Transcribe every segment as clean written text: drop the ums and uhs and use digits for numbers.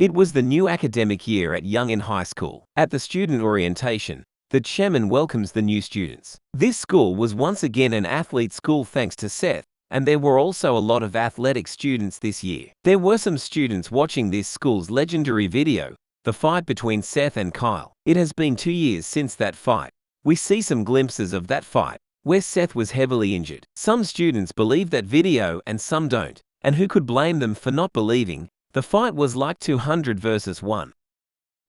It was the new academic year at Youngin High School. At the student orientation, the chairman welcomes the new students. This school was once again an athlete school thanks to Seth, and there were also a lot of athletic students this year. There were some students watching this school's legendary video, the fight between Seth and Kyle. It has been 2 years since that fight. We see some glimpses of that fight, where Seth was heavily injured. Some students believe that video and some don't, and who could blame them for not believing? The fight was like 200 versus 1.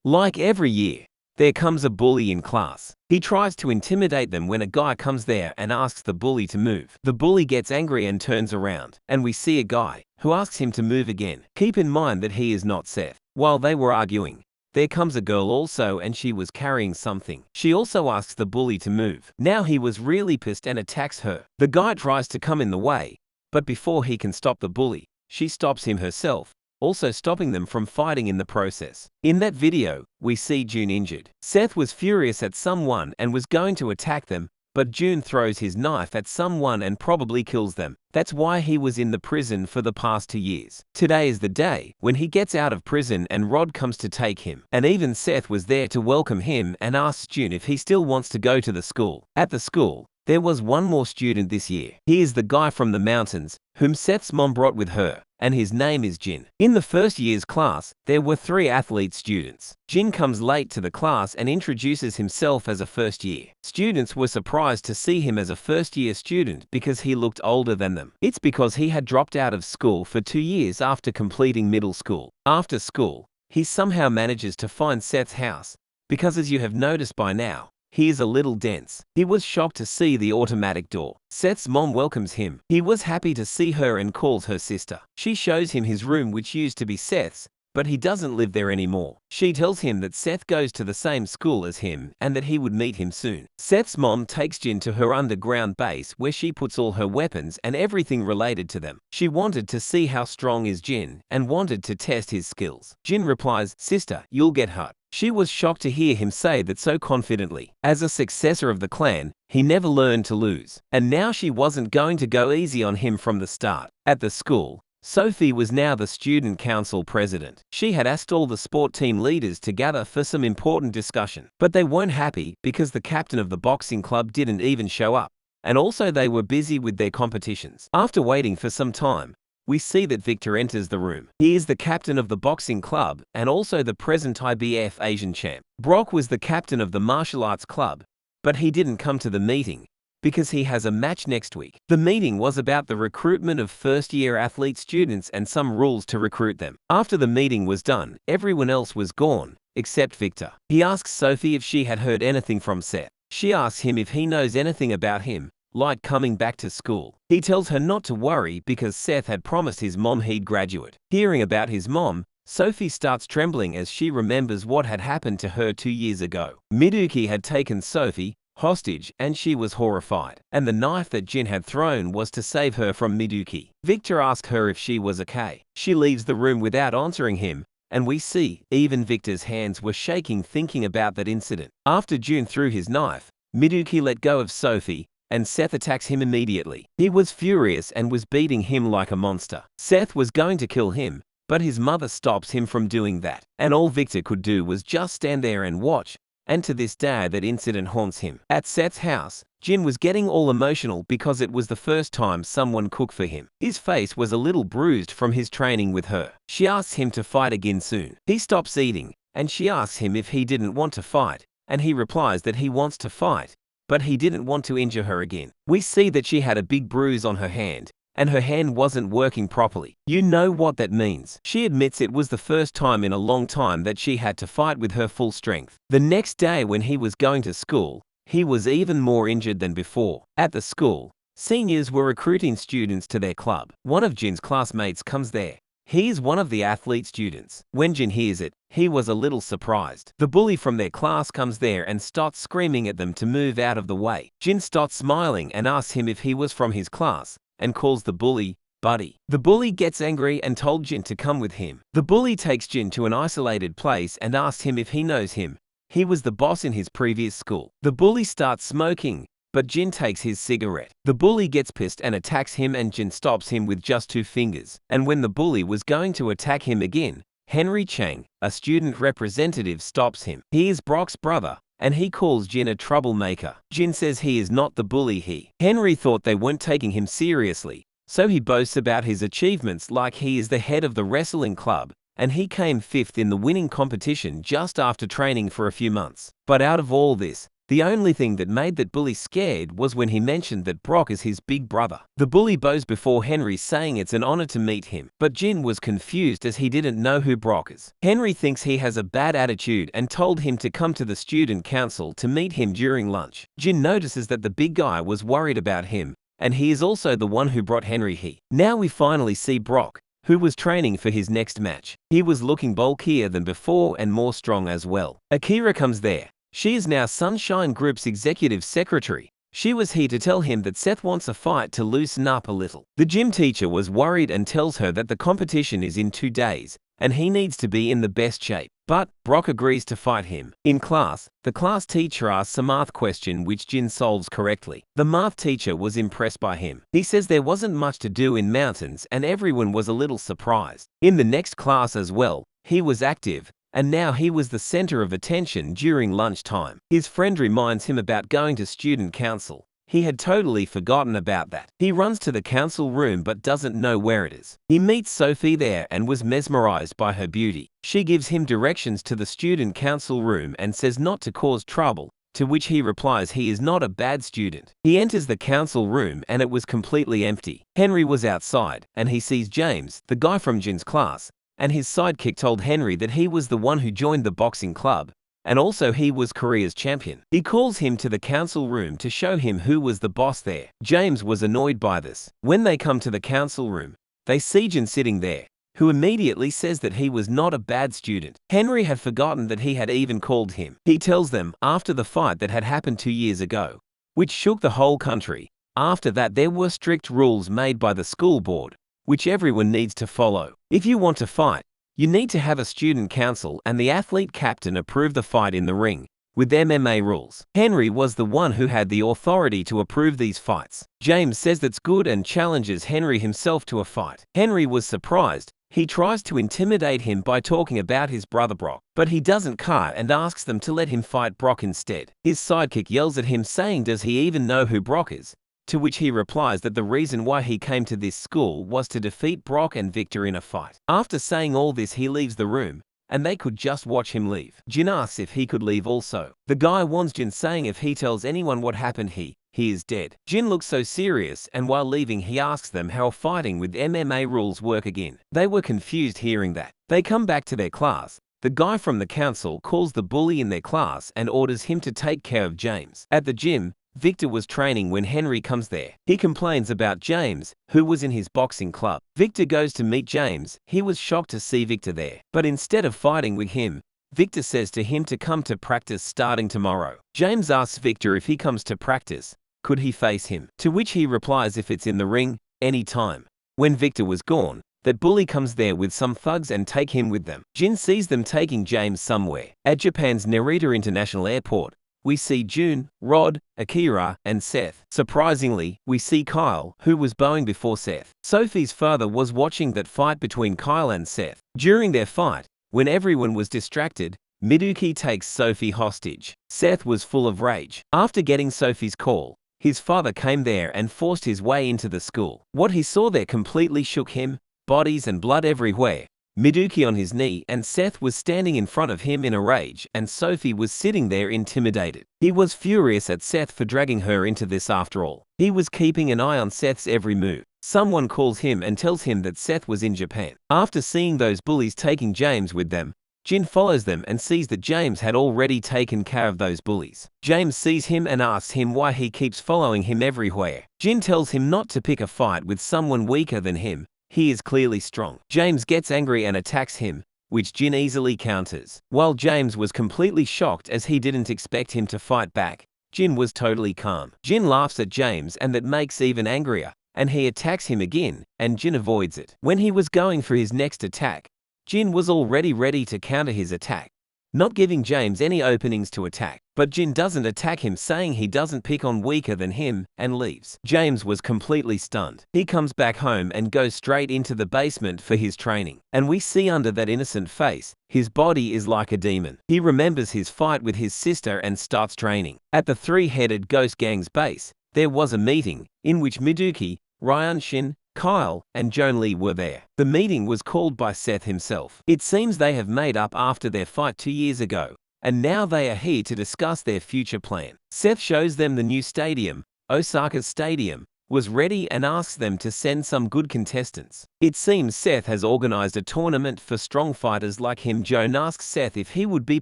Like every year, there comes a bully in class. He tries to intimidate them when a guy comes there and asks the bully to move. The bully gets angry and turns around, and we see a guy who asks him to move again. Keep in mind that he is not Seth. While they were arguing, there comes a girl also and she was carrying something. She also asks the bully to move. Now he was really pissed and attacks her. The guy tries to come in the way, but before he can stop the bully, she stops him herself, also stopping them from fighting in the process. In that video, we see June injured. Seth was furious at someone and was going to attack them, but June throws his knife at someone and probably kills them. That's why he was in the prison for the past 2 years. Today is the day when he gets out of prison and Rod comes to take him. And even Seth was there to welcome him and asks June if he still wants to go to the school. At the school, there was one more student this year. He is the guy from the mountains, whom Seth's mom brought with her, and his name is Jin. In the first year's class, there were 3 athlete students. Jin comes late to the class and introduces himself as a first year. Students were surprised to see him as a first year student because he looked older than them. It's because he had dropped out of school for 2 years after completing middle school. After school, he somehow manages to find Seth's house, because as you have noticed by now, he is a little dense. He was shocked to see the automatic door. Seth's mom welcomes him. He was happy to see her and calls her sister. She shows him his room, which used to be Seth's, but he doesn't live there anymore. She tells him that Seth goes to the same school as him and that he would meet him soon. Seth's mom takes Jin to her underground base where she puts all her weapons and everything related to them. She wanted to see how strong is Jin and wanted to test his skills. Jin replies, "Sister, you'll get hurt." She was shocked to hear him say that so confidently. As a successor of the clan, he never learned to lose. And now she wasn't going to go easy on him from the start. At the school, Sophie was now the student council president. She had asked all the sport team leaders to gather for some important discussion. But they weren't happy because the captain of the boxing club didn't even show up. And also they were busy with their competitions. After waiting for some time, we see that Victor enters the room. He is the captain of the boxing club and also the present IBF Asian champ. Brock was the captain of the martial arts club, but he didn't come to the meeting because he has a match next week. The meeting was about the recruitment of first-year athlete students and some rules to recruit them. After the meeting was done, everyone else was gone, except Victor. He asks Sophie if she had heard anything from Seth. She asks him if he knows anything about him, like coming back to school. He tells her not to worry because Seth had promised his mom he'd graduate. Hearing about his mom, Sophie starts trembling as she remembers what had happened to her 2 years ago. Miduki had taken Sophie hostage and she was horrified. And the knife that Jin had thrown was to save her from Miduki. Victor asked her if she was okay. She leaves the room without answering him, and we see even Victor's hands were shaking thinking about that incident. After Jun threw his knife, Miduki let go of Sophie, and Seth attacks him immediately. He was furious and was beating him like a monster. Seth was going to kill him, but his mother stops him from doing that. And all Victor could do was just stand there and watch. And to this day that incident haunts him. At Seth's house, Jin was getting all emotional because it was the first time someone cooked for him. His face was a little bruised from his training with her. She asks him to fight again soon. He stops eating, and she asks him if he didn't want to fight, and he replies that he wants to fight, but he didn't want to injure her again. We see that she had a big bruise on her hand, and her hand wasn't working properly. You know what that means. She admits it was the first time in a long time that she had to fight with her full strength. The next day when he was going to school, he was even more injured than before. At the school, seniors were recruiting students to their club. One of Jin's classmates comes there. He is one of the athlete students. When Jin hears it, he was a little surprised. The bully from their class comes there and starts screaming at them to move out of the way. Jin starts smiling and asks him if he was from his class, and calls the bully buddy. The bully gets angry and told Jin to come with him. The bully takes Jin to an isolated place and asks him if he knows him. He was the boss in his previous school. The bully starts smoking, but Jin takes his cigarette. The bully gets pissed and attacks him, and Jin stops him with just 2 fingers. And when the bully was going to attack him again, Henry Chang, a student representative, stops him. He is Brock's brother, and he calls Jin a troublemaker. Jin says he is not the bully. Henry thought they weren't taking him seriously, so he boasts about his achievements like he is the head of the wrestling club, and he came 5th in the winning competition just after training for a few months. But out of all this, the only thing that made that bully scared was when he mentioned that Brock is his big brother. The bully bows before Henry, saying it's an honor to meet him, but Jin was confused as he didn't know who Brock is. Henry thinks he has a bad attitude and told him to come to the student council to meet him during lunch. Jin notices that the big guy was worried about him, and he is also the one who brought Henry here. Now we finally see Brock, who was training for his next match. He was looking bulkier than before and more strong as well. Akira comes there. She is now Sunshine Group's executive secretary. She was here to tell him that Seth wants a fight to loosen up a little. The gym teacher was worried and tells her that the competition is in 2 days, and he needs to be in the best shape. But Brock agrees to fight him. In class, the class teacher asks a math question which Jin solves correctly. The math teacher was impressed by him. He says there wasn't much to do in mountains and everyone was a little surprised. In the next class as well, he was active, and now he was the center of attention during lunchtime. His friend reminds him about going to student council. He had totally forgotten about that. He runs to the council room but doesn't know where it is. He meets Sophie there and was mesmerized by her beauty. She gives him directions to the student council room and says not to cause trouble, to which he replies he is not a bad student. He enters the council room and it was completely empty. Henry was outside and he sees James, the guy from Jin's class, and his sidekick told Henry that he was the one who joined the boxing club, and also he was Korea's champion. He calls him to the council room to show him who was the boss there. James was annoyed by this. When they come to the council room, they see Jin sitting there, who immediately says that he was not a bad student. Henry had forgotten that he had even called him. He tells them after the fight that had happened 2 years ago, which shook the whole country. After that there were strict rules made by the school board, which everyone needs to follow. If you want to fight, you need to have a student council and the athlete captain approve the fight in the ring, with MMA rules. Henry was the one who had the authority to approve these fights. James says that's good and challenges Henry himself to a fight. Henry was surprised. He tries to intimidate him by talking about his brother Brock, but he doesn't care and asks them to let him fight Brock instead. His sidekick yells at him saying does he even know who Brock is? To which he replies that the reason why he came to this school was to defeat Brock and Victor in a fight. After saying all this he leaves the room, and they could just watch him leave. Jin asks if he could leave also. The guy warns Jin saying if he tells anyone what happened he is dead. Jin looks so serious and while leaving he asks them how fighting with MMA rules work again. They were confused hearing that. They come back to their class. The guy from the council calls the bully in their class and orders him to take care of James. At the gym, Victor was training when Henry comes there. He complains about James, who was in his boxing club. Victor goes to meet James. He was shocked to see Victor there. But instead of fighting with him, Victor says to him to come to practice starting tomorrow. James asks Victor if he comes to practice, could he face him? To which he replies if it's in the ring, anytime. When Victor was gone, that bully comes there with some thugs and take him with them. Jin sees them taking James somewhere. At Japan's Narita International Airport, we see Jun, Rod, Akira, and Seth. Surprisingly, we see Kyle, who was bowing before Seth. Sophie's father was watching that fight between Kyle and Seth. During their fight, when everyone was distracted, Miduki takes Sophie hostage. Seth was full of rage. After getting Sophie's call, his father came there and forced his way into the school. What he saw there completely shook him, bodies and blood everywhere. Miduki on his knee and Seth was standing in front of him in a rage and Sophie was sitting there intimidated. He was furious at Seth for dragging her into this after all. He was keeping an eye on Seth's every move. Someone calls him and tells him that Seth was in Japan. After seeing those bullies taking James with them, Jin follows them and sees that James had already taken care of those bullies. James sees him and asks him why he keeps following him everywhere. Jin tells him not to pick a fight with someone weaker than him. He is clearly strong. James gets angry and attacks him, which Jin easily counters. While James was completely shocked as he didn't expect him to fight back, Jin was totally calm. Jin laughs at James and that makes even angrier, and he attacks him again, and Jin avoids it. When he was going for his next attack, Jin was already ready to counter his attack. not giving James any openings to attack. But Jin doesn't attack him, saying he doesn't pick on weaker than him, and leaves. James was completely stunned. He comes back home and goes straight into the basement for his training. And we see under that innocent face, his body is like a demon. He remembers his fight with his sister and starts training. At the three-headed ghost gang's base, there was a meeting, in which Miduki, Ryan Shin, Kyle, and Joan Lee were there. The meeting was called by Seth himself. It seems they have made up after their fight 2 years ago, and now they are here to discuss their future plan. Seth shows them the new stadium, Osaka's stadium, was ready and asks them to send some good contestants. It seems Seth has organized a tournament for strong fighters like him. Joan asks Seth if he would be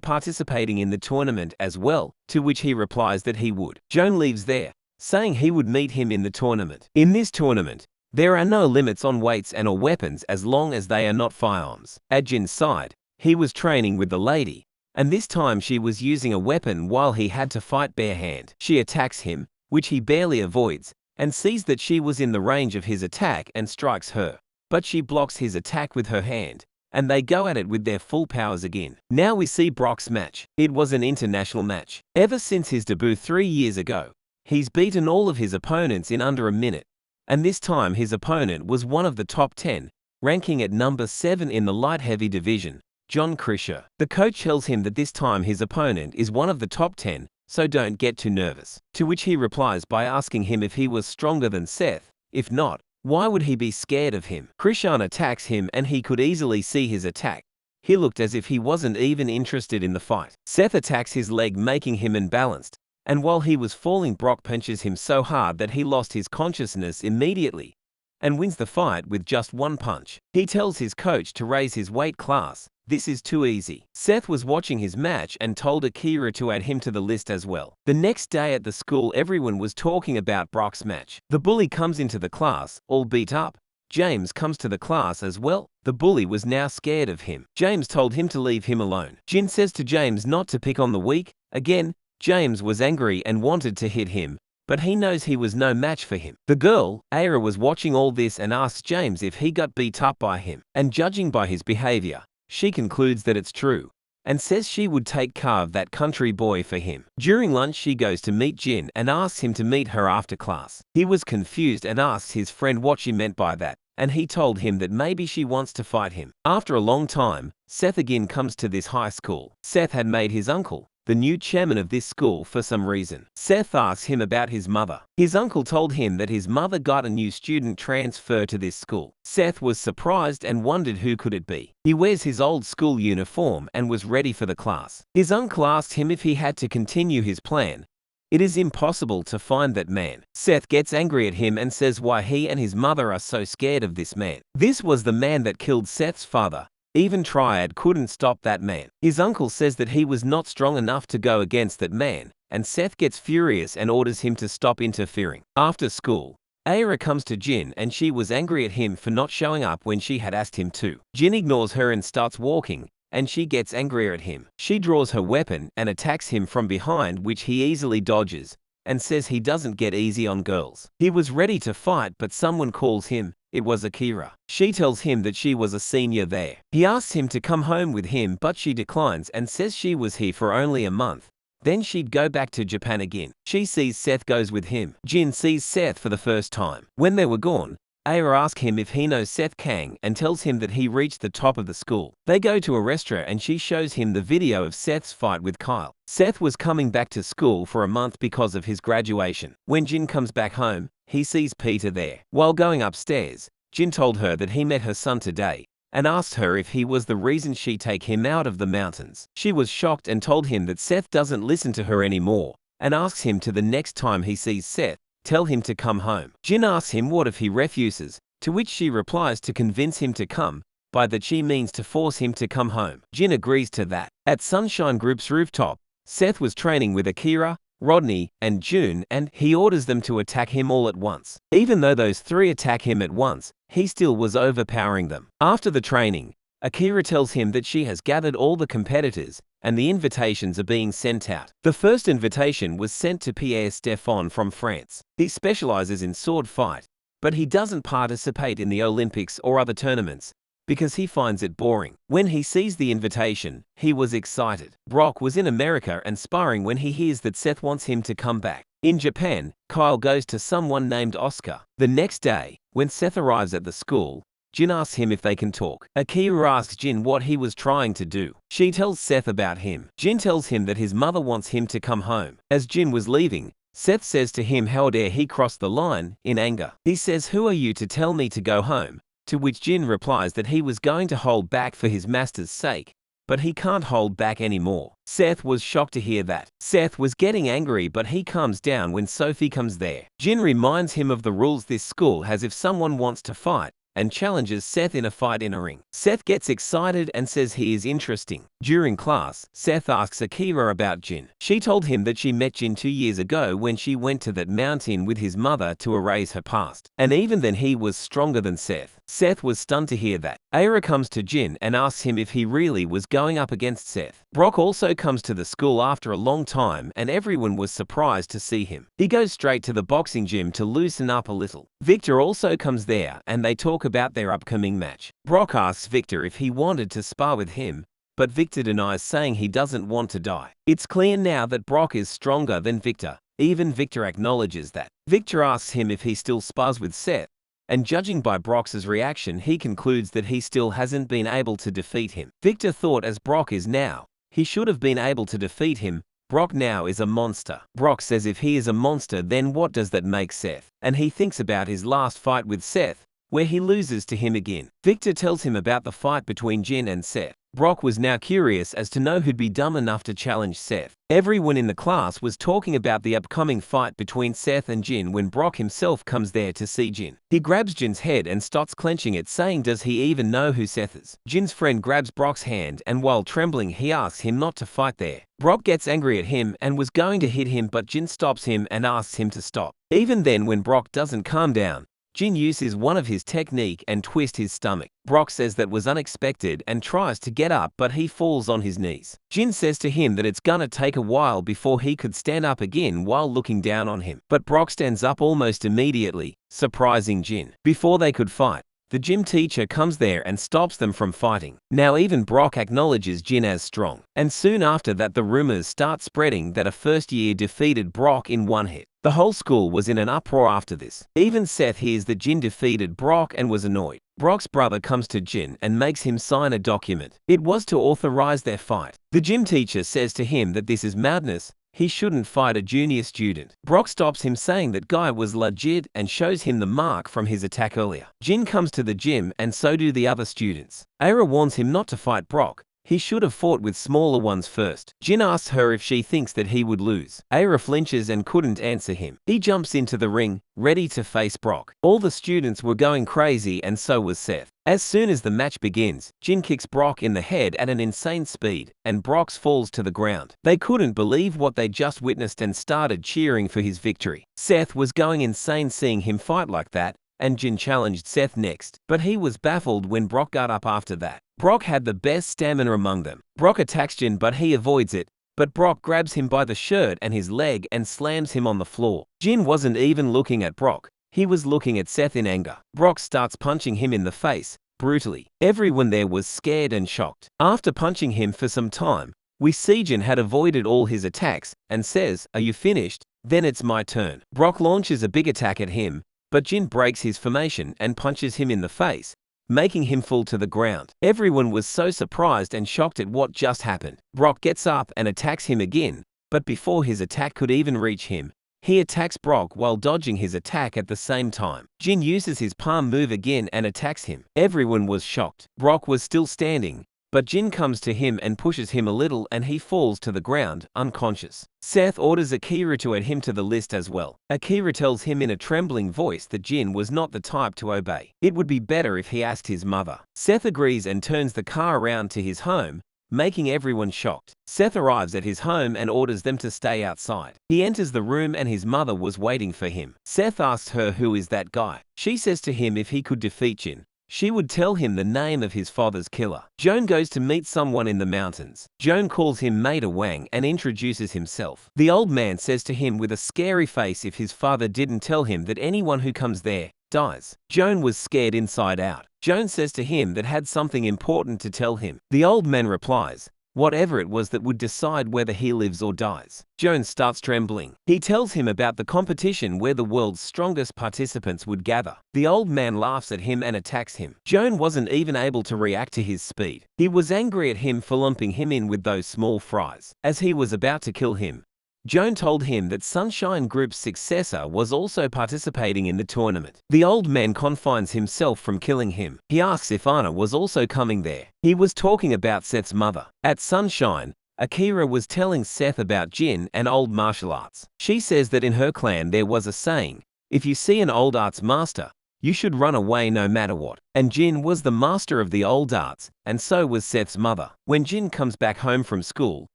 participating in the tournament as well, to which he replies that he would. Joan leaves there, saying he would meet him in the tournament. In this tournament, there are no limits on weights and or weapons as long as they are not firearms. At Jin's side, he was training with the lady, and this time she was using a weapon while he had to fight bare hand. She attacks him, which he barely avoids, and sees that she was in the range of his attack and strikes her. But she blocks his attack with her hand, and they go at it with their full powers again. Now we see Brock's match. It was an international match. Ever since his debut 3 years ago, he's beaten all of his opponents in under a minute. And this time his opponent was one of the top 10, ranking at number 7 in the light-heavy division, John Krischer. The coach tells him that this time his opponent is one of the top 10, so don't get too nervous. To which he replies by asking him if he was stronger than Seth. If not, why would he be scared of him? Krishan attacks him and he could easily see his attack. He looked as if he wasn't even interested in the fight. Seth attacks his leg, making him unbalanced. And while he was falling, Brock punches him so hard that he lost his consciousness immediately and wins the fight with just one punch. He tells his coach to raise his weight class. This is too easy. Seth was watching his match and told Akira to add him to the list as well. The next day at the school, everyone was talking about Brock's match. The bully comes into the class, all beat up. James comes to the class as well. The bully was now scared of him. James told him to leave him alone. Jin says to James not to pick on the weak. Again, James was angry and wanted to hit him, but he knows he was no match for him. The girl, Aira, was watching all this and asks James if he got beat up by him. And judging by his behavior, she concludes that it's true, and says she would take care of that country boy for him. During lunch, she goes to meet Jin and asks him to meet her after class. He was confused and asks his friend what she meant by that, and he told him that maybe she wants to fight him. After a long time, Seth again comes to this high school. Seth had made his uncle the new chairman of this school for some reason. Seth asks him about his mother. His uncle told him that his mother got a new student transfer to this school. Seth was surprised and wondered who could it be. He wears his old school uniform and was ready for the class. His uncle asked him if he had to continue his plan. It is impossible to find that man. Seth gets angry at him and says why he and his mother are so scared of this man. This was the man that killed Seth's father. Even Triad couldn't stop that man. His uncle says that he was not strong enough to go against that man, and Seth gets furious and orders him to stop interfering. After school, Aira comes to Jin and she was angry at him for not showing up when she had asked him to. Jin ignores her and starts walking, and she gets angrier at him. She draws her weapon and attacks him from behind, which he easily dodges, and says he doesn't get easy on girls. He was ready to fight, but someone calls him. It was Akira. She tells him that she was a senior there. He asks him to come home with him, but she declines and says she was here for only a month. Then she'd go back to Japan again. She sees Seth goes with him. Jin sees Seth for the first time. When they were gone, Aira asks him if he knows Seth Kang and tells him that he reached the top of the school. They go to a restaurant and she shows him the video of Seth's fight with Kyle. Seth was coming back to school for a month because of his graduation. When Jin comes back home, he sees Peter there. While going upstairs, Jin told her that he met her son today and asked her if he was the reason she take him out of the mountains. She was shocked and told him that Seth doesn't listen to her anymore and asks him to the next time he sees Seth, tell him to come home. Jin asks him what if he refuses, to which she replies to convince him to come. By that she means to force him to come home. Jin agrees to that. At Sunshine Group's rooftop, Seth was training with Akira, Rodney, and June, and he orders them to attack him all at once. Even though those three attack him at once, he still was overpowering them. After the training, Akira tells him that she has gathered all the competitors and the invitations are being sent out. The first invitation was sent to Pierre Stéphane from France. He specializes in sword fight, but he doesn't participate in the Olympics or other tournaments because he finds it boring. When he sees the invitation, he was excited. Brock was in America and sparring when he hears that Seth wants him to come back. In Japan, Kyle goes to someone named Oscar. The next day, when Seth arrives at the school, Jin asks him if they can talk. Akira asks Jin what he was trying to do. She tells Seth about him. Jin tells him that his mother wants him to come home. As Jin was leaving, Seth says to him how dare he cross the line, in anger. He says, "Who are you to tell me to go home?" To which Jin replies that he was going to hold back for his master's sake, but he can't hold back anymore. Seth was shocked to hear that. Seth was getting angry, but he calms down when Sophie comes there. Jin reminds him of the rules this school has if someone wants to fight, and challenges Seth in a fight in a ring. Seth gets excited and says he is interesting. During class, Seth asks Akira about Jin. She told him that she met Jin 2 years ago when she went to that mountain with his mother to erase her past. And even then he was stronger than Seth. Seth was stunned to hear that. Aira comes to Jin and asks him if he really was going up against Seth. Brock also comes to the school after a long time and everyone was surprised to see him. He goes straight to the boxing gym to loosen up a little. Victor also comes there and they talk about their upcoming match. Brock asks Victor if he wanted to spar with him, but Victor denies, saying he doesn't want to die. It's clear now that Brock is stronger than Victor. Even Victor acknowledges that. Victor asks him if he still spars with Seth, and judging by Brock's reaction, he concludes that he still hasn't been able to defeat him. Victor thought as Brock is now, he should have been able to defeat him. Brock now is a monster. Brock says if he is a monster, then what does that make Seth? And he thinks about his last fight with Seth, where he loses to him again. Victor tells him about the fight between Jin and Seth. Brock was now curious as to know who'd be dumb enough to challenge Seth. Everyone in the class was talking about the upcoming fight between Seth and Jin when Brock himself comes there to see Jin. He grabs Jin's head and starts clenching it, saying does he even know who Seth is? Jin's friend grabs Brock's hand and while trembling he asks him not to fight there. Brock gets angry at him and was going to hit him, but Jin stops him and asks him to stop. Even then, when Brock doesn't calm down, Jin uses one of his technique and twists his stomach. Brock says that was unexpected and tries to get up, but he falls on his knees. Jin says to him that it's gonna take a while before he could stand up again while looking down on him. But Brock stands up almost immediately, surprising Jin. Before they could fight, the gym teacher comes there and stops them from fighting. Now even Brock acknowledges Jin as strong. And soon after that the rumors start spreading that a first year defeated Brock in one hit. The whole school was in an uproar after this. Even Seth hears that Jin defeated Brock and was annoyed. Brock's brother comes to Jin and makes him sign a document. It was to authorize their fight. The gym teacher says to him that this is madness. He shouldn't fight a junior student. Brock stops him, saying that guy was legit and shows him the mark from his attack earlier. Jin comes to the gym and so do the other students. Aira warns him not to fight Brock. He should have fought with smaller ones first. Jin asks her if she thinks that he would lose. Aira flinches and couldn't answer him. He jumps into the ring, ready to face Brock. All the students were going crazy and so was Seth. As soon as the match begins, Jin kicks Brock in the head at an insane speed, and Brock falls to the ground. They couldn't believe what they just witnessed and started cheering for his victory. Seth was going insane seeing him fight like that, and Jin challenged Seth next, but he was baffled when Brock got up after that. Brock had the best stamina among them. Brock attacks Jin, but he avoids it, but Brock grabs him by the shirt and his leg and slams him on the floor. Jin wasn't even looking at Brock. He was looking at Seth in anger. Brock starts punching him in the face, brutally. Everyone there was scared and shocked. After punching him for some time, we see Jin had avoided all his attacks and says, "Are you finished? Then it's my turn." Brock launches a big attack at him, but Jin breaks his formation and punches him in the face, making him fall to the ground. Everyone was so surprised and shocked at what just happened. Brock gets up and attacks him again, but before his attack could even reach him, he attacks Brock while dodging his attack at the same time. Jin uses his palm move again and attacks him. Everyone was shocked. Brock was still standing, but Jin comes to him and pushes him a little and he falls to the ground, unconscious. Seth orders Akira to add him to the list as well. Akira tells him in a trembling voice that Jin was not the type to obey. It would be better if he asked his mother. Seth agrees and turns the car around to his home, making everyone shocked. Seth arrives at his home and orders them to stay outside. He enters the room and his mother was waiting for him. Seth asks her who is that guy. She says to him if he could defeat Jin, she would tell him the name of his father's killer. Joan goes to meet someone in the mountains. Joan calls him Mater Wang and introduces himself. The old man says to him with a scary face if his father didn't tell him that anyone who comes there dies. Joan was scared inside out. Joan says to him that had something important to tell him. The old man replies, whatever it was that would decide whether he lives or dies. Joan starts trembling. He tells him about the competition where the world's strongest participants would gather. The old man laughs at him and attacks him. Joan wasn't even able to react to his speed. He was angry at him for lumping him in with those small fries. As he was about to kill him, Joan told him that Sunshine Group's successor was also participating in the tournament. The old man confines himself from killing him. He asks if Anna was also coming there. He was talking about Seth's mother. At Sunshine, Akira was telling Seth about Jin and old martial arts. She says that in her clan there was a saying, if you see an old arts master, you should run away no matter what. And Jin was the master of the old arts, and so was Seth's mother. When Jin comes back home from school,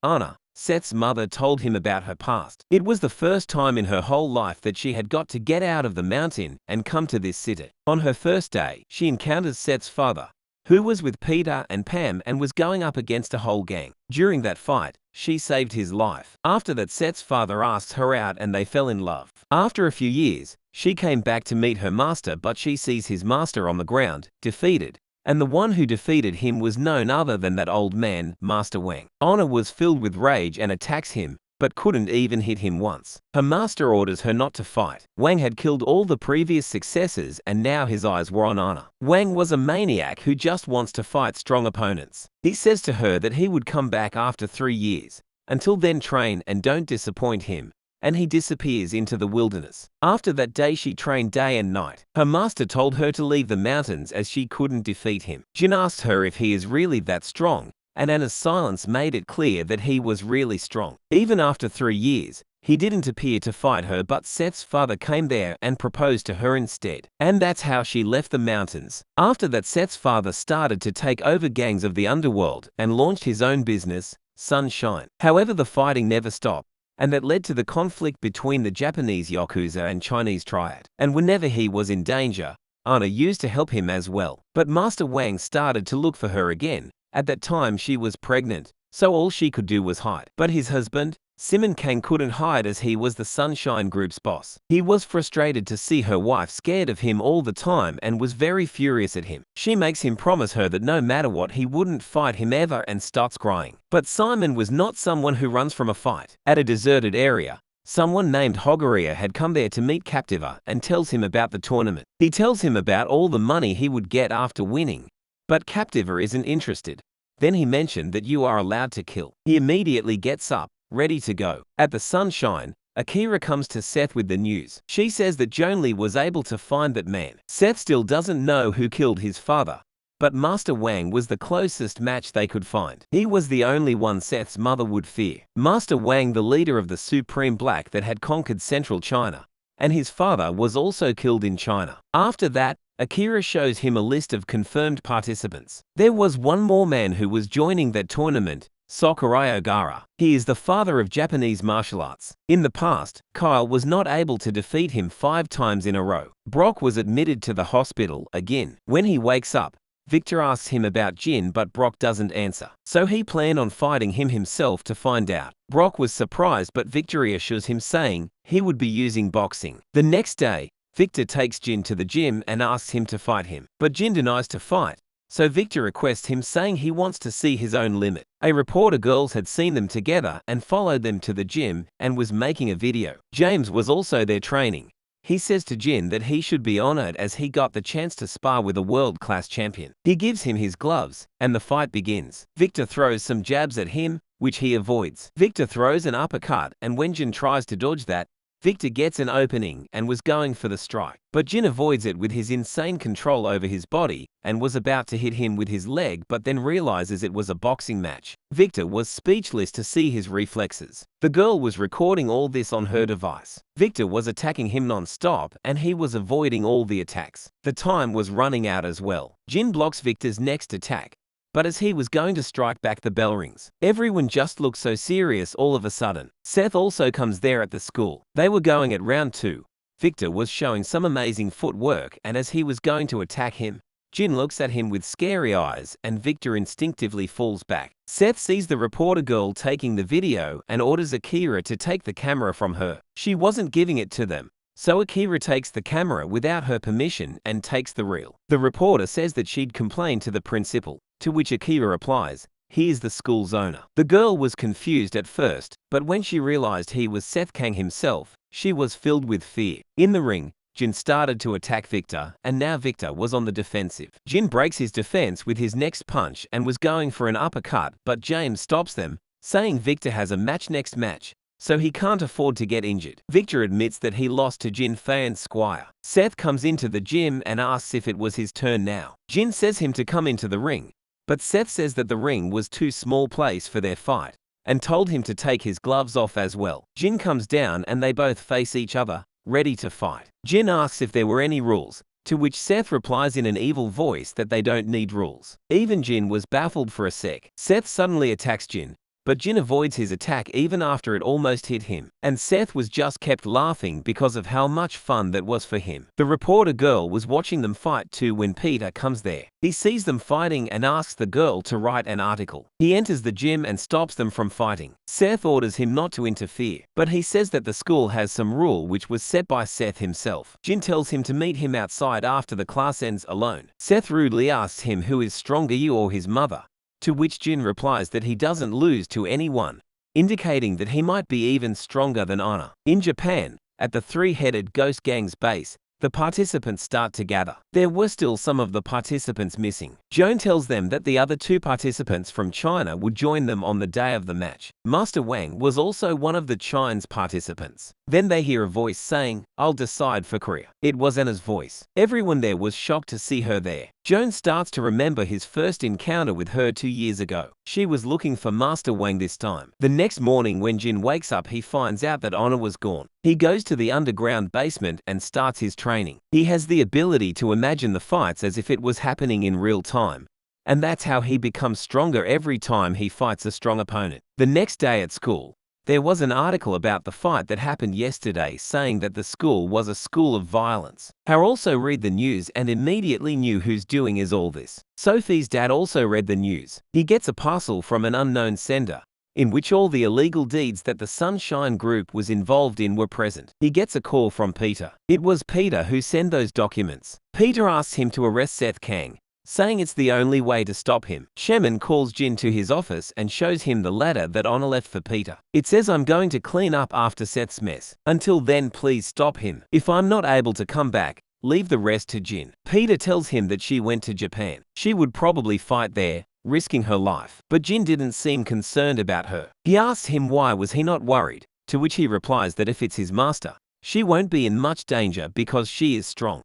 Anna, Seth's mother, told him about her past. It was the first time in her whole life that she had got to get out of the mountain and come to this city. On her first day, she encounters Seth's father, who was with Peter and Pam and was going up against a whole gang. During that fight, she saved his life. After that, Seth's father asked her out and they fell in love. After a few years, she came back to meet her master, but she sees his master on the ground, defeated. And the one who defeated him was none other than that old man, Master Wang. Anna was filled with rage and attacks him, but couldn't even hit him once. Her master orders her not to fight. Wang had killed all the previous successors and now his eyes were on Anna. Wang was a maniac who just wants to fight strong opponents. He says to her that he would come back after 3 years. Until then, train and don't disappoint him. And he disappears into the wilderness. After that day, she trained day and night. Her master told her to leave the mountains as she couldn't defeat him. Jin asked her if he is really that strong, and Anna's silence made it clear that he was really strong. Even after 3 years, he didn't appear to fight her, but Seth's father came there and proposed to her instead. And that's how she left the mountains. After that, Seth's father started to take over gangs of the underworld and launched his own business, Sunshine. However, the fighting never stopped, and that led to the conflict between the Japanese Yakuza and Chinese Triad. And whenever he was in danger, Anna used to help him as well. But Master Wang started to look for her again. At that time she was pregnant, so all she could do was hide. But his husband, Simon Kang, couldn't hide as he was the Sunshine Group's boss. He was frustrated to see her wife scared of him all the time and was very furious at him. She makes him promise her that no matter what he wouldn't fight him ever and starts crying. But Simon was not someone who runs from a fight. At a deserted area, someone named Hogaria had come there to meet Captiva and tells him about the tournament. He tells him about all the money he would get after winning, but Captiva isn't interested. Then he mentioned that you are allowed to kill. He immediately gets up, ready to go. At the Sunshine, Akira comes to Seth with the news. She says that Jonli was able to find that man. Seth still doesn't know who killed his father, but Master Wang was the closest match they could find. He was the only one Seth's mother would fear. Master Wang, the leader of the Supreme Black that had conquered central China, and his father was also killed in China. After that, Akira shows him a list of confirmed participants. There was one more man who was joining that tournament, Sakurai Ogara. He is the father of Japanese martial arts. In the past, Kyle was not able to defeat him 5 times in a row. Brock was admitted to the hospital again. When he wakes up, Victor asks him about Jin, but Brock doesn't answer. So he planned on fighting him himself to find out. Brock was surprised, but Victor assures him saying he would be using boxing. The next day, Victor takes Jin to the gym and asks him to fight him. But Jin denies to fight. So Victor requests him, saying he wants to see his own limit. A reporter girls had seen them together and followed them to the gym and was making a video. James was also there training. He says to Jin that he should be honored as he got the chance to spar with a world-class champion. He gives him his gloves, and the fight begins. Victor throws some jabs at him, which he avoids. Victor throws an uppercut, and when Jin tries to dodge that, Victor gets an opening and was going for the strike. But Jin avoids it with his insane control over his body and was about to hit him with his leg, but then realizes it was a boxing match. Victor was speechless to see his reflexes. The girl was recording all this on her device. Victor was attacking him non-stop and he was avoiding all the attacks. The time was running out as well. Jin blocks Victor's next attack, but as he was going to strike back, the bell rings. Everyone just looked so serious all of a sudden. Seth also comes there at the school. They were going at round 2. Victor was showing some amazing footwork, and as he was going to attack him, Jin looks at him with scary eyes and Victor instinctively falls back. Seth sees the reporter girl taking the video and orders Akira to take the camera from her. She wasn't giving it to them, so Akira takes the camera without her permission and takes the reel. The reporter says that she'd complained to the principal, to which Akira replies, "He is the school's owner." The girl was confused at first, but when she realized he was Seth Kang himself, she was filled with fear. In the ring, Jin started to attack Victor, and now Victor was on the defensive. Jin breaks his defense with his next punch and was going for an uppercut, but James stops them, saying Victor has a next match, so he can't afford to get injured. Victor admits that he lost to Jin Fan Squire. Seth comes into the gym and asks if it was his turn now. Jin says him to come into the ring, but Seth says that the ring was too small place for their fight, and told him to take his gloves off as well. Jin comes down and they both face each other, ready to fight. Jin asks if there were any rules, to which Seth replies in an evil voice that they don't need rules. Even Jin was baffled for a sec. Seth suddenly attacks Jin, but Jin avoids his attack even after it almost hit him, and Seth was just kept laughing because of how much fun that was for him. The reporter girl was watching them fight too when Peter comes there. He sees them fighting and asks the girl to write an article. He enters the gym and stops them from fighting. Seth orders him not to interfere, but he says that the school has some rule which was set by Seth himself. Jin tells him to meet him outside after the class ends alone. Seth rudely asks him who is stronger, you or his mother, to which Jin replies that he doesn't lose to anyone, indicating that he might be even stronger than Honor. In Japan, at the three-headed ghost gang's base, the participants start to gather. There were still some of the participants missing. Joan tells them that the other two participants from China would join them on the day of the match. Master Wang was also one of the Chinese participants. Then they hear a voice saying, "I'll decide for Korea." It was Anna's voice. Everyone there was shocked to see her there. Joan starts to remember his first encounter with her 2 years ago. She was looking for Master Wang this time. The next morning when Jin wakes up, he finds out that Honor was gone. He goes to the underground basement and starts his training. He has the ability to imagine the fights as if it was happening in real time, and that's how he becomes stronger every time he fights a strong opponent. The next day at school, there was an article about the fight that happened yesterday saying that the school was a school of violence. Har also read the news and immediately knew who's doing is all this. Sophie's dad also read the news. He gets a parcel from an unknown sender, in which all the illegal deeds that the Sunshine Group was involved in were present. He gets a call from Peter. It was Peter who sent those documents. Peter asks him to arrest Seth Kang, saying it's the only way to stop him. Shemin calls Jin to his office and shows him the letter that Honor left for Peter. It says, "I'm going to clean up after Seth's mess. Until then, please stop him. If I'm not able to come back, leave the rest to Jin." Peter tells him that she went to Japan. She would probably fight there, risking her life. But Jin didn't seem concerned about her. He asks him why was he not worried, to which he replies that if it's his master, she won't be in much danger because she is strong.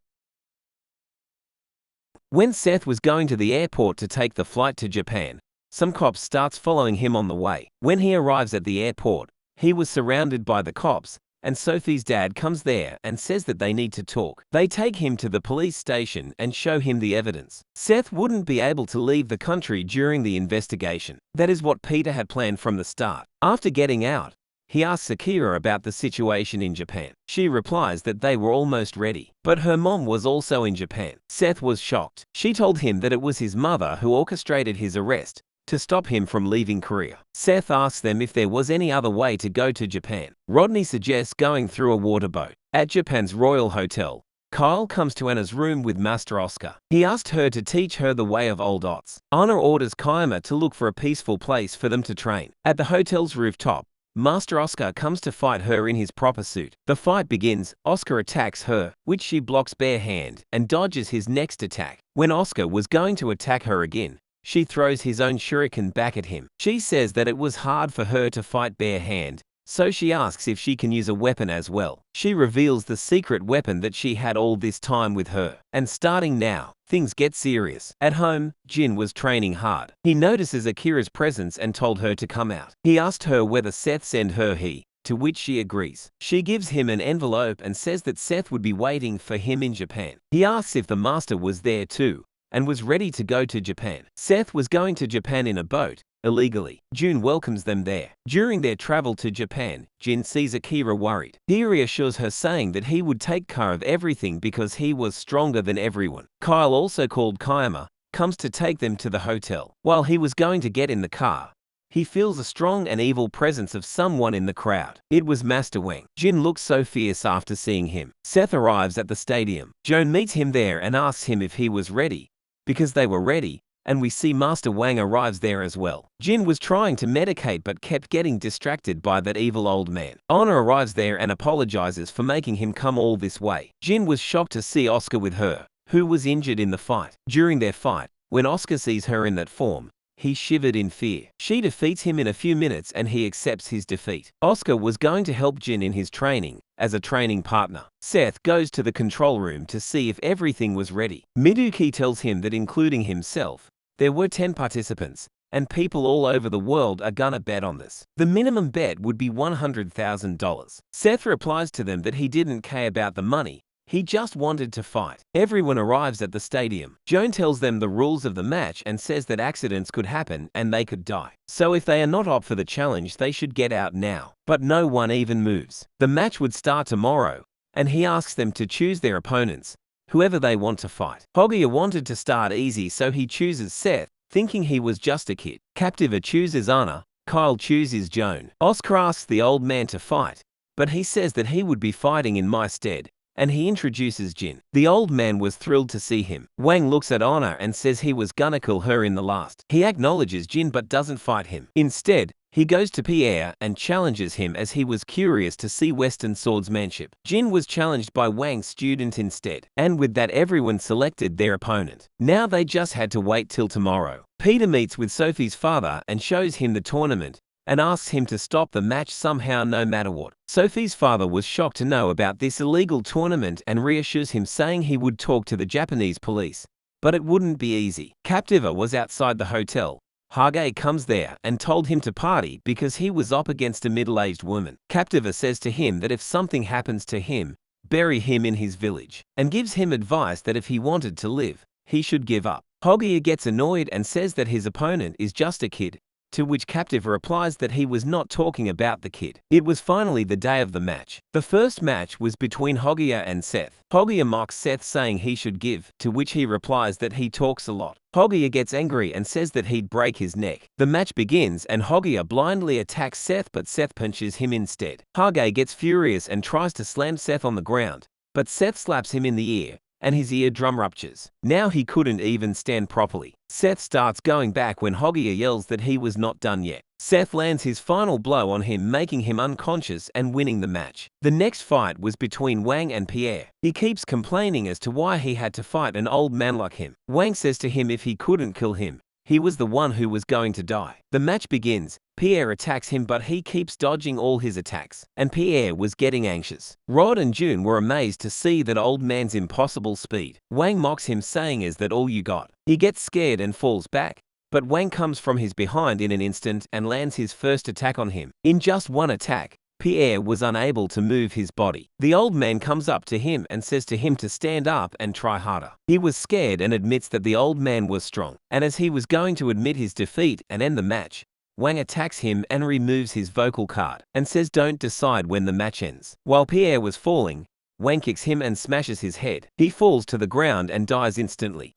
When Seth was going to the airport to take the flight to Japan, some cops starts following him on the way. When he arrives at the airport, he was surrounded by the cops, and Sophie's dad comes there and says that they need to talk. They take him to the police station and show him the evidence. Seth wouldn't be able to leave the country during the investigation. That is what Peter had planned from the start. After getting out, he asks Akira about the situation in Japan. She replies that they were almost ready, but her mom was also in Japan. Seth was shocked. She told him that it was his mother who orchestrated his arrest to stop him from leaving Korea. Seth asks them if there was any other way to go to Japan. Rodney suggests going through a water boat. At Japan's Royal Hotel, Kyle comes to Anna's room with Master Oscar. He asked her to teach her the way of old Ots. Anna orders Kaima to look for a peaceful place for them to train. At the hotel's rooftop, Master Oscar comes to fight her in his proper suit. The fight begins. Oscar attacks her, which she blocks bare hand, and dodges his next attack. When Oscar was going to attack her again, she throws his own shuriken back at him. She says that it was hard for her to fight bare hand, so she asks if she can use a weapon as well. She reveals the secret weapon that she had all this time with her. And starting now, things get serious. At home, Jin was training hard. He notices Akira's presence and told her to come out. He asked her whether Seth sent her to which she agrees. She gives him an envelope and says that Seth would be waiting for him in Japan. He asks if the master was there too, and was ready to go to Japan. Seth was going to Japan in a boat, illegally. Jun welcomes them there. During their travel to Japan, Jin sees Akira worried. He reassures her saying that he would take care of everything because he was stronger than everyone. Kyle, also called Kayama, comes to take them to the hotel. While he was going to get in the car, he feels a strong and evil presence of someone in the crowd. It was Master Wang. Jin looks so fierce after seeing him. Seth arrives at the stadium. Joan meets him there and asks him if he was ready, because they were ready, and we see Master Wang arrives there as well. Jin was trying to medicate but kept getting distracted by that evil old man. Honor arrives there and apologizes for making him come all this way. Jin was shocked to see Oscar with her, who was injured in the fight. During their fight, when Oscar sees her in that form, he shivered in fear. She defeats him in a few minutes and he accepts his defeat. Oscar was going to help Jin in his training, as a training partner. Seth goes to the control room to see if everything was ready. Miduki tells him that including himself, there were 10 participants, and people all over the world are gonna bet on this. The minimum bet would be $100,000. Seth replies to them that he didn't care about the money, he just wanted to fight. Everyone arrives at the stadium. Joan tells them the rules of the match and says that accidents could happen and they could die. So if they are not up for the challenge, they should get out now. But no one even moves. The match would start tomorrow, and he asks them to choose their opponents, whoever they want to fight. Hogia wanted to start easy, so he chooses Seth, thinking he was just a kid. Captiva chooses Anna. Kyle chooses Joan. Oscar asks the old man to fight, but he says that he would be fighting in my stead, and he introduces Jin. The old man was thrilled to see him. Wang looks at Honor and says he was gonna kill her in the last. He acknowledges Jin but doesn't fight him. Instead, he goes to Pierre and challenges him as he was curious to see Western swordsmanship. Jin was challenged by Wang's student instead, and with that everyone selected their opponent. Now they just had to wait till tomorrow. Peter meets with Sophie's father and shows him the tournament, and asks him to stop the match somehow no matter what. Sophie's father was shocked to know about this illegal tournament and reassures him saying he would talk to the Japanese police, but it wouldn't be easy. Captiva was outside the hotel. Hage comes there and told him to party because he was up against a middle-aged woman. Captiva says to him that if something happens to him, bury him in his village, and gives him advice that if he wanted to live, he should give up. Hogia gets annoyed and says that his opponent is just a kid, to which Captiva replies that he was not talking about the kid. It was finally the day of the match. The first match was between Hogia and Seth. Hogia mocks Seth saying he should give, to which he replies that he talks a lot. Hogia gets angry and says that he'd break his neck. The match begins and Hogia blindly attacks Seth but Seth punches him instead. Hage gets furious and tries to slam Seth on the ground, but Seth slaps him in the ear, and his eardrum ruptures. Now he couldn't even stand properly. Seth starts going back when Hogia yells that he was not done yet. Seth lands his final blow on him, making him unconscious and winning the match. The next fight was between Wang and Pierre. He keeps complaining as to why he had to fight an old man like him. Wang says to him if he couldn't kill him, he was the one who was going to die. The match begins. Pierre attacks him but he keeps dodging all his attacks, and Pierre was getting anxious. Rod and June were amazed to see that old man's impossible speed. Wang mocks him saying is that all you got? He gets scared and falls back, but Wang comes from his behind in an instant and lands his first attack on him. In just one attack, Pierre was unable to move his body. The old man comes up to him and says to him to stand up and try harder. He was scared and admits that the old man was strong, and as he was going to admit his defeat and end the match, Wang attacks him and removes his vocal card, and says don't decide when the match ends. While Pierre was falling, Wang kicks him and smashes his head. He falls to the ground and dies instantly.